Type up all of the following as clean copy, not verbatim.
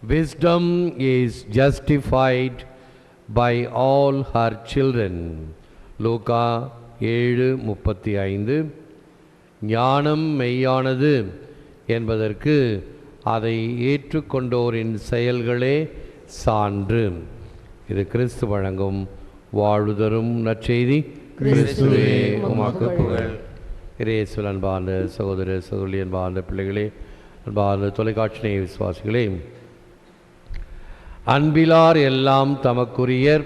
Wisdom is justified by all her children. லூக்கா 7:35. ஞானம் மெய்யானது என்பதற்கு அதை ஏற்றுக்கொண்டோரின் செயல்களே சான்று. இது கிறிஸ்து வழங்கும் வாழ்வுதரும் நற்செய்தி. கிறிஸ்துவே உமக்கு புகழ். இயேசுவில் அன்பார்ந்த சகோதர சகோதரி, அன்பார்ந்த பிள்ளைகளே, அன்பார்ந்த தொலைக்காட்சி நேய விசுவாசிகளே, அன்பிலார் எல்லாம் தமக்குரியர்,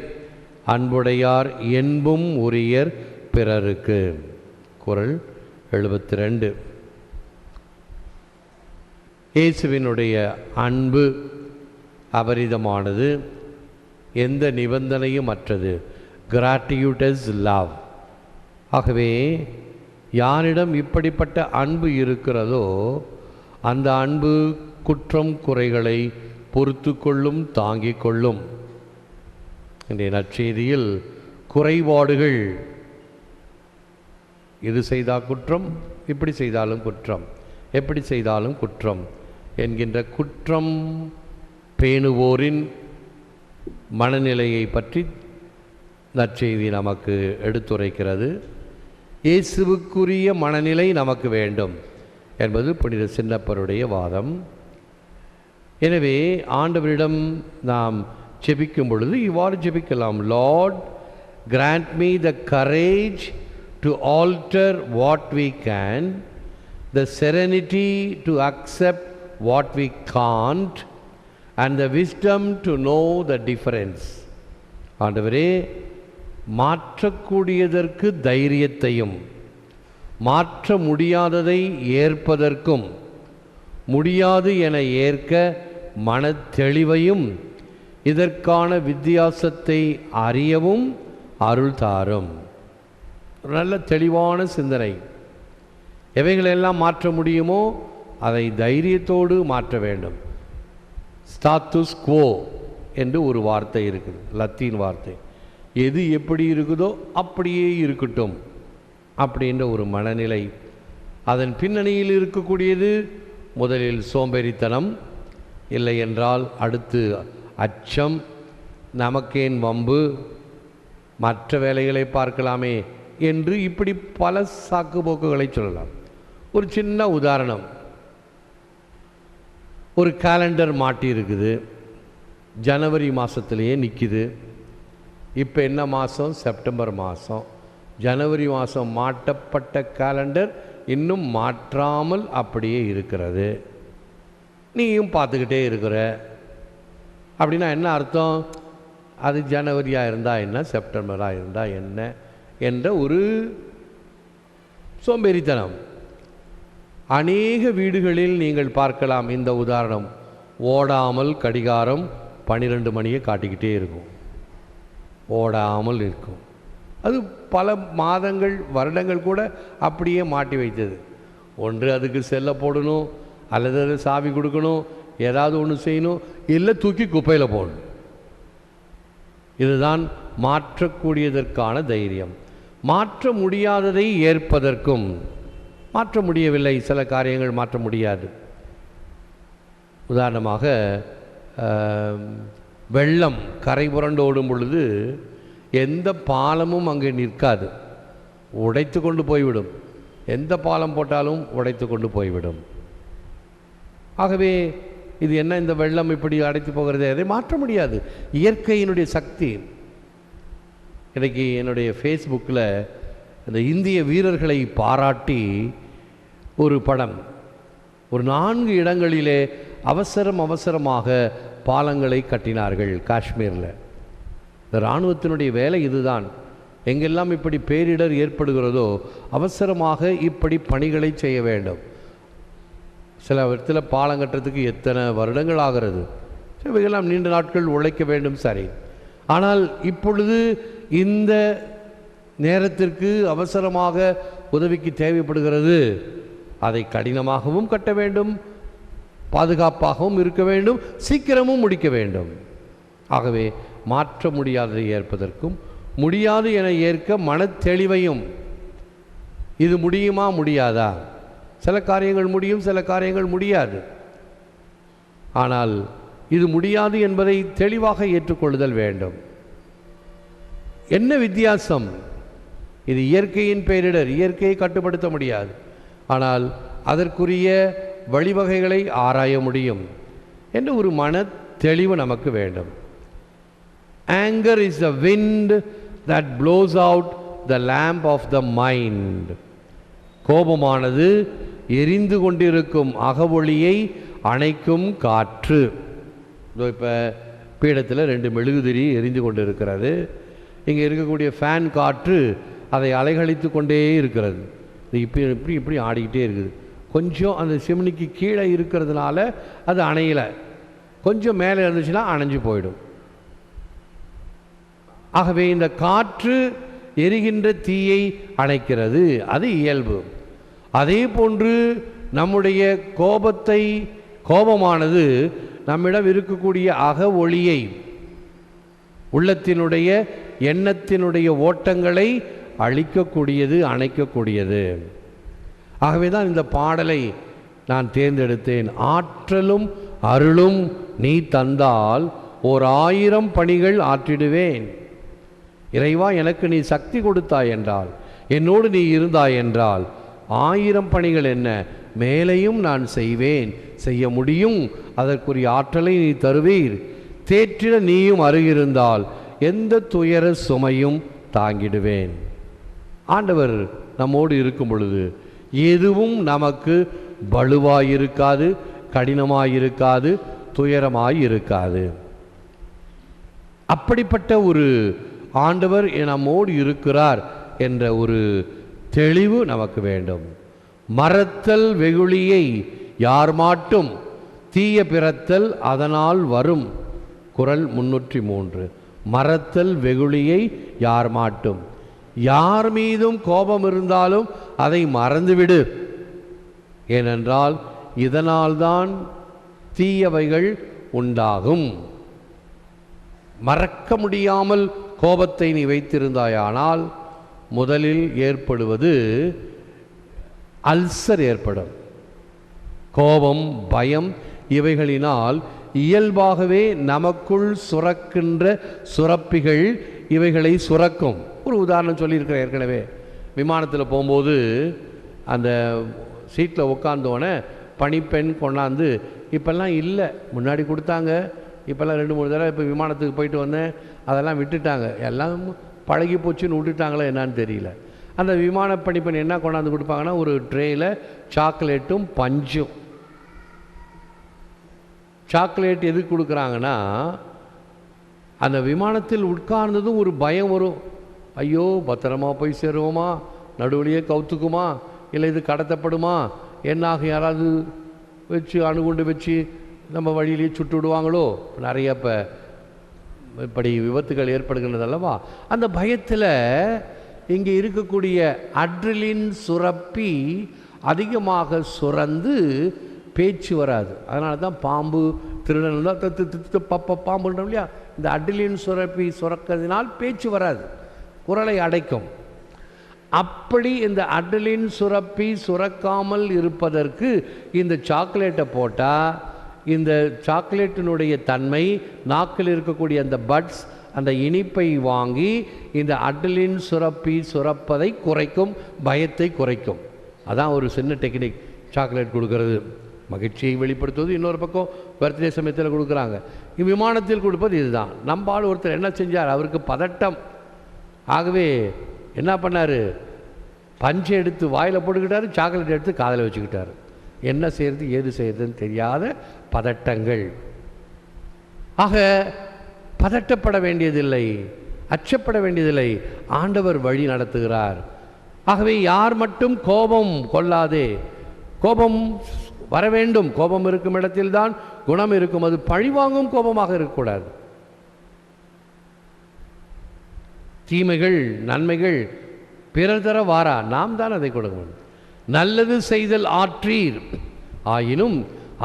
அன்புடையார் என்பும் உரியர் பிறருக்கு. குறள் 72. இயேசுவினுடைய அன்பு அபரிதமானது, எந்த நிபந்தனையும் அற்றது. கிராட்டியூட்டஸ் லவ். ஆகவே யாரிடம் இப்படிப்பட்ட அன்பு இருக்கிறதோ அந்த அன்பு குற்றம் குறைகளை பொறுத்து கொள்ளும், தாங்கிக் கொள்ளும். இன்றைய நற்செய்தியில் குறைபாடுகள், இது செய்தால் குற்றம், இப்படி செய்தாலும் குற்றம், எப்படி செய்தாலும் குற்றம் என்கின்ற குற்றம் பேணுவோரின் மனநிலையை பற்றி நற்செய்தி நமக்கு எடுத்துரைக்கிறது. இயேசுவுக்குரிய மனநிலை நமக்கு வேண்டும் என்பது புனித சின்னப்பருடைய வாதம். எனவே ஆண்டவரிடம் நாம் ஜெபிக்கும் பொழுது இவ்வாறு ஜெபிக்கலாம். Lord, grant me the courage to alter what we can, the serenity to accept what we can't, and the wisdom to know the difference. ஆண்டவரே, மாற்றக்கூடியதற்கு தைரியத்தையும், மாற்ற முடியாததை ஏற்பதற்கும், முடியாது என ஏற்க மனத்தெளிவையும், இதற்கான வித்தியாசத்தை அறியவும் அருள் தாரும். நல்ல தெளிவான சிந்தனை. எவைகளெல்லாம் மாற்ற முடியுமோ அதை தைரியத்தோடு மாற்ற வேண்டும். ஸ்டாத்துஸ் குவோ என்று ஒரு வார்த்தை இருக்குது, லத்தீன் வார்த்தை. எது எப்படி இருக்குதோ அப்படியே இருக்கட்டும் அப்படின்ற ஒரு மனநிலை. அதன் பின்னணியில் இருக்கக்கூடியது முதலில் சோம்பேறித்தனம், இல்லை என்றால் அடுத்து அச்சம், நமக்கேன் வம்பு, மற்ற வேலைகளை பார்க்கலாமே என்று இப்படி பல சாக்கு போக்குகளை சொல்லலாம். ஒரு சின்ன உதாரணம். ஒரு கேலண்டர் மாட்டி இருக்குது, ஜனவரி மாதத்துலேயே நிற்கிது. இப்போ என்ன மாதம்? செப்டம்பர் மாதம். ஜனவரி மாதம் மாட்டப்பட்ட கேலண்டர் இன்னும் மாற்றாமல் அப்படியே இருக்கிறது. நீயும் பார்த்துக்கிட்டே இருக்கிற. அப்படின்னா என்ன அர்த்தம்? அது ஜனவரியாக இருந்தால் என்ன, செப்டம்பராக இருந்தால் என்ன என்ற ஒரு சோம்பேறித்தனம். அநேக வீடுகளில் நீங்கள் பார்க்கலாம் இந்த உதாரணம். ஓடாமல் கடிகாரம் 12 மணியை காட்டிக்கிட்டே இருக்கும், ஓடாமல் இருக்கும். அது பல மாதங்கள், வருடங்கள் கூட அப்படியே மாட்டி வைத்தது. ஒன்று அதுக்கு செல்ல போடணும், அல்லது அது சாவி கொடுக்கணும், ஏதாவது ஒன்று செய்யணும், இல்லை தூக்கி குப்பையில் போடணும். இதுதான் மாற்றக்கூடியதற்கான தைரியம். மாற்ற முடியாததை ஏற்பதற்கும், மாற்ற முடியவில்லை, சில காரியங்கள் மாற்ற முடியாது. உதாரணமாக வெள்ளம் கரை புரண்டு ஓடும் பொழுது எந்த பாலமும் அங்கே நிற்காது, உடைத்து கொண்டு போய்விடும். எந்த பாலம் போட்டாலும் உடைத்து கொண்டு போய்விடும். ஆகவே இது என்ன, இந்த வெள்ளம் இப்படி அடைத்து போகிறது, அதை மாற்ற முடியாது. இயற்கையினுடைய சக்தி. இன்றைக்கி என்னுடைய ஃபேஸ்புக்கில் இந்த இந்திய வீரர்களை பாராட்டி ஒரு படம், ஒரு 4 இடங்களிலே அவசரமாக பாலங்களை கட்டினார்கள் காஷ்மீரில். இந்த இராணுவத்தினுடைய வேலை இதுதான். எங்கெல்லாம் இப்படி பேரிடர் ஏற்படுகிறதோ அவசரமாக இப்படி பணிகளை செய்ய வேண்டும். சில இடத்துல பாலம் கட்டுறதுக்கு எத்தனை வருடங்கள் ஆகிறது, இவையெல்லாம் நீண்ட நாட்கள் உழைக்க வேண்டும். சரி, ஆனால் இப்பொழுது இந்த நேரத்திற்கு அவசரமாக உதவிக்கு தேவைப்படுகிறது. அதை கடினமாகவும் கட்ட வேண்டும், பாதுகாப்பாகவும் இருக்க வேண்டும், சீக்கிரமும் முடிக்க வேண்டும். ஆகவே மாற்ற முடியாததை ஏற்பதற்கும், முடியாது என ஏற்க மனத்தெளிவையும், இது முடியுமா முடியாதா, சில காரியங்கள் முடியும், சில காரியங்கள் முடியாது. ஆனால் இது முடியாது என்பதை தெளிவாக ஏற்றுக்கொள்ளுதல் வேண்டும். என்ன வித்தியாசம்? இது இயற்கையின் பேரிடர், இயற்கையை கட்டுப்படுத்த முடியாது. ஆனால் அதற்குரிய வழிவகைகளை ஆராய முடியும் என்ற ஒரு மன தெளிவு நமக்கு வேண்டும். Anger is the wind that blows out the lamp of the mind. கோபமானது எரிந்து கொண்டிருக்கும் அகவொளியை அணைக்கும் காற்று. இப்போ பீடத்தில் 2 மெழுகுதிரி எரிந்து கொண்டு இருக்கிறது. இங்கே இருக்கக்கூடிய ஃபேன் காற்று அதை அலைகழித்து கொண்டே இருக்கிறது. இப்படி இப்படி இப்படி ஆடிக்கிட்டே இருக்குது. கொஞ்சம் அந்த சிம்னிக்கு கீழே இருக்கிறதுனால அது அணையலை, கொஞ்சம் மேலே இருந்துச்சுன்னா அணைஞ்சு போயிடும். ஆகவே இந்த காற்று எரிகின்ற தீயை அணைக்கிறது, அது இயல்பு. அதே போன்று நம்முடைய கோபமானது நம்மிடம் இருக்கக்கூடிய அக ஒளியை, உள்ளத்தினுடைய எண்ணத்தினுடைய ஓட்டங்களை அழிக்கக்கூடியது, அணைக்கக்கூடியது. ஆகவே தான் இந்த பாடலை நான் தேர்ந்தெடுத்தேன். ஆற்றலும் அருளும் நீ தந்தால் 1000 பணிகள் ஆற்றிடுவேன். இறைவா, எனக்கு நீ சக்தி கொடுத்தாய் என்றால், என்னோடு நீ இருந்தாய் என்றால் 1000 பணிகள் என்ன, மேலையும் நான் செய்வேன், செய்ய முடியும். அதற்குரிய ஆற்றலை நீ தருவீர். தேற்றிட நீயும் அருகிருந்தால் எந்த துயர சுமையும் தாங்கிடுவேன். ஆண்டவர் நம்மோடு இருக்கும் பொழுது எதுவும் நமக்கு வலுவாயிருக்காது, கடினமாயிருக்காது, துயரமாயிருக்காது. அப்படிப்பட்ட ஒரு ஆண்டவர் நம்மோடு இருக்கிறார் என்ற ஒரு தெளிவு நமக்கு வேண்டும். மறத்தல் வெகுளியை யார் மாட்டும், தீய பிறத்தல் அதனால் வரும். குறள் 303. மறத்தல் வெகுளியை யார் மாட்டும். யார் மீதும் கோபம் இருந்தாலும் அதை மறந்துவிடு. ஏனென்றால் இதனால்தான் தீயவைகள் உண்டாகும். மறக்க முடியாமல் கோபத்தை நீ வைத்திருந்தாயானால் முதலில் ஏற்படுவது அல்சர் ஏற்படும். கோபம், பயம் இவைகளினால் இயல்பாகவே நமக்குள் சுரக்கின்ற சுரப்பிகள் இவைகளை சுரக்கும். ஒரு உதாரணம் சொல்லியிருக்கிறேன் ஏற்கனவே. விமானத்தில் போகும்போது அந்த சீட்டில் உட்காந்தோடனே பணிப்பெண் கொண்டாந்து, இப்போல்லாம் இல்லை, முன்னாடி கொடுத்தாங்க, இப்போல்லாம் 2-3 தடவை இப்போ விமானத்துக்கு போயிட்டு வந்தேன், அதெல்லாம் விட்டுட்டாங்க, எல்லாம் பழகி போச்சுன்னு விட்டுட்டாங்களோ என்னான்னு தெரியல. அந்த விமான பணிப்பெண் என்ன கொண்டாந்து கொடுப்பாங்கன்னா, ஒரு ட்ரேயில் சாக்லேட்டும் பஞ்சும். சாக்லேட் எதுக்கு கொடுக்குறாங்கன்னா, அந்த விமானத்தில் உட்கார்ந்ததும் ஒரு பயம் வரும். ஐயோ, பத்திரமா போய் சேருவோமா, நடுவழியே கவுத்துக்குமா, இல்லை இது கடத்தப்படுமா, என்னாக யாராவது வச்சு அணுகுண்டு வச்சு நம்ம வழியிலேயே சுட்டு விடுவாங்களோ. நிறைய இப்போ இப்படி விபத்துகள் ஏற்படுகின்றது அல்லவா. அந்த பயத்தில் இங்கே இருக்கக்கூடிய அட்ரிலின் சுரப்பி அதிகமாக சுரந்து பேச்சு வராது. அதனால தான் பாம்பு, திருடன் தான் பாம்புன்றோம் இல்லையா. இந்த அட்ரிலின் சுரப்பி சுரக்கிறதுனால் பேச்சு வராது, குரலை அடைக்கும். அப்படி இந்த அட்ரிலின் சுரப்பி சுரக்காமல் இருப்பதற்கு இந்த சாக்லேட்டை போட்டால் இந்த சாக்லேட்டினுடைய தன்மை நாக்கில் இருக்கக்கூடிய அந்த பட்ஸ் அந்த இனிப்பை வாங்கி இந்த அட்ரிலின் சுரப்பி சுரப்பதை குறைக்கும், பயத்தை குறைக்கும். அதான் ஒரு சின்ன டெக்னிக். சாக்லேட் கொடுக்கறது மகிழ்ச்சியை வெளிப்படுத்துவது, இன்னொரு பக்கம் பர்த்டே சமயத்தில் கொடுக்குறாங்க. விமானத்தில் கொடுப்பது இதுதான். நம்ம ஆள் ஒருத்தர் என்ன செஞ்சார், அவருக்கு பதட்டம். ஆகவே என்ன பண்ணார், பஞ்சை எடுத்து வாயில் போட்டுக்கிட்டாரு, சாக்லேட் எடுத்து காதில் வச்சுக்கிட்டார். என்ன செய்கிறது ஏது செய்கிறதுன்னு தெரியாத பதட்டங்கள். ஆக பதட்டப்பட வேண்டியதில்லை, அச்சப்பட வேண்டியதில்லை. ஆண்டவர் வழி நடத்துகிறார். ஆகவே யார் மட்டும் கோபம் கொள்ளாதே. கோபம் வர வேண்டும். கோபம் இருக்கும் இடத்தில்தான் குணம் இருக்கும். அது பழிவாங்கும் கோபமாக இருக்கக்கூடாது. தீமைகள் நன்மைகள் பிறர் தர வாரா, நாம் தான் அதை கொடுக்க வேண்டும். நல்லது செய்தல் ஆற்றீர் ஆயினும்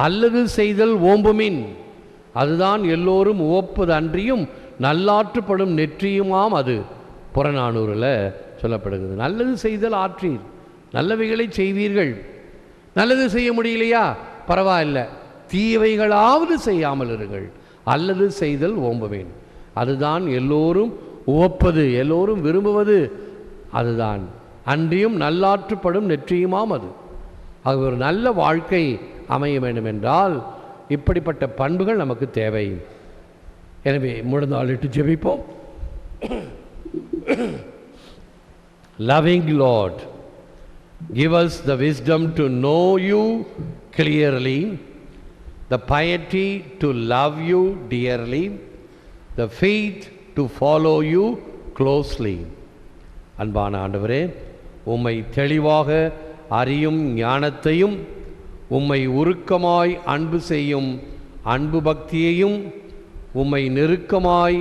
அல்லது செய்தல் ஓம்புமின், அதுதான் எல்லோரும் உவப்பது அன்றியும் நல்லாற்றுப்படும் நெற்றியுமாம். அது புறநானூறில் சொல்லப்படுகிறது. நல்லது செய்தல் ஆற்றீர், நல்லவைகளை செய்வீர்கள். நல்லது செய்ய முடியலையா, பரவாயில்லை, தீவைகளாவது செய்யாமல் இருங்கள், அல்லது செய்தல் ஓம்புவேன். அதுதான் எல்லோரும் உவப்பது, எல்லோரும் விரும்புவது அதுதான். அன்றியும் நல்லாற்றுப்படும் நெற்றியுமாம் அது. அது ஒரு நல்ல வாழ்க்கை அமைய வேண்டும் என்றால் இப்படிப்பட்ட பண்புகள் நமக்கு தேவை. எனவே முழந்தாளிட்டு ஜெபிப்போம். Loving Lord, give us the wisdom to know you clearly, the piety to love you dearly, the faith to follow you closely. அன்பான ஆண்டவரே, உம்மை தெளிவாக அறியும் ஞானத்தையும், உம்மை உருக்கமாய் அன்பு செய்யும் அன்பு பக்தியையும், உம்மை நெருக்கமாய்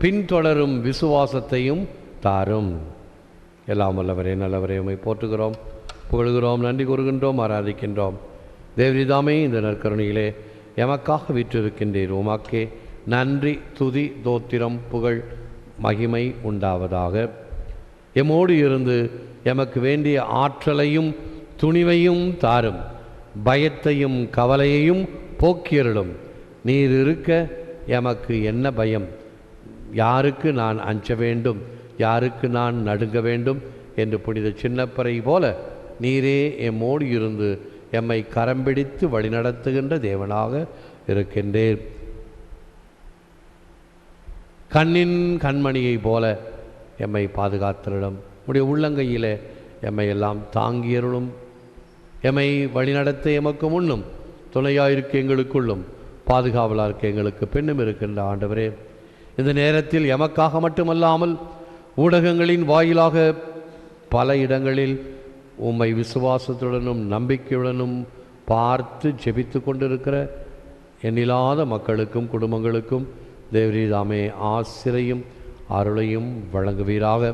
பின்தொடரும் விசுவாசத்தையும் தாரும். எல்லாம் வல்லவரே, நல்லவரே, உம்மை போற்றுகிறோம், புகழுகிறோம், நன்றி கூறுகின்றோம், ஆராதிக்கின்றோம். தேவரிதாமே இந்த நற்கருணையிலே எமக்காக விற்றிருக்கின்றீர். உமாக்கே நன்றி, துதி, தோத்திரம், புகழ், மகிமை உண்டாவதாக. எம்மோடு இருந்து எமக்கு வேண்டிய ஆற்றலையும் துணிவையும் தாரும். பயத்தையும் கவலையையும் போக்கியருளும். நீர் இருக்க எமக்கு என்ன பயம்? யாருக்கு நான் அஞ்ச வேண்டும்? யாருக்கு நான் நடுங்க வேண்டும் என்று புனித சின்னப்பரை போல நீரே எம்மோடு இருந்து எம்மை கரம்பிடித்து வழிநடத்துகின்ற தேவனாக இருக்கின்றேன். கண்ணின் கண்மணியை போல எம்மை பாதுகாத்தருளும். உடைய உள்ளங்கையிலே எம்மை எல்லாம் தாங்கியருளும். எம்மை வழிநடத்த எமக்கு முன்னும் துணையாயிருக்க எங்களுக்குள்ளும் பாதுகாவலாக எங்களுக்கு பெண்ணும் இருக்கின்ற ஆண்டவரே, இந்த நேரத்தில் எமக்காக மட்டுமல்லாமல் ஊடகங்களின் வாயிலாக பல இடங்களில் உம்மை விசுவாசத்துடனும் நம்பிக்கையுடனும் பார்த்து ஜெபித்து கொண்டிருக்கிற எண்ணில்லாத மக்களுக்கும் குடும்பங்களுக்கும் தேவரீதாமே ஆசிரையும் அருளையும் வழங்குவீராக.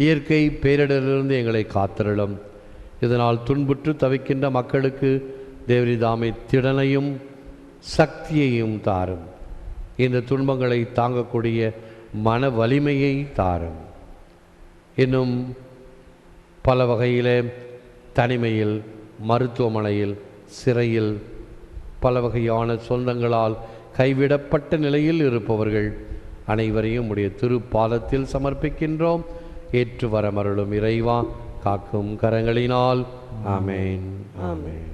இயற்கை பேரிடரிலிருந்து எங்களை காத்தருளும். இதனால் துன்புற்று தவிக்கின்ற மக்களுக்கு தேவரீதாமே திடனையும் சக்தியையும் தாரும். இந்த துன்பங்களை தாங்கக்கூடிய மன வலிமையை தாரும். இன்னும் பல வகையிலே தனிமையில், மருத்துவமனையில், சிறையில், பல வகையான சொந்தங்களால் கைவிடப்பட்ட நிலையில் இருப்பவர்கள் அனைவரையும் உடைய திருப்பாதத்தில் சமர்ப்பிக்கின்றோம். ஏற்று வரமருளும் இறைவா, காக்கும் கரங்களினால். ஆமேன், ஆமேன்.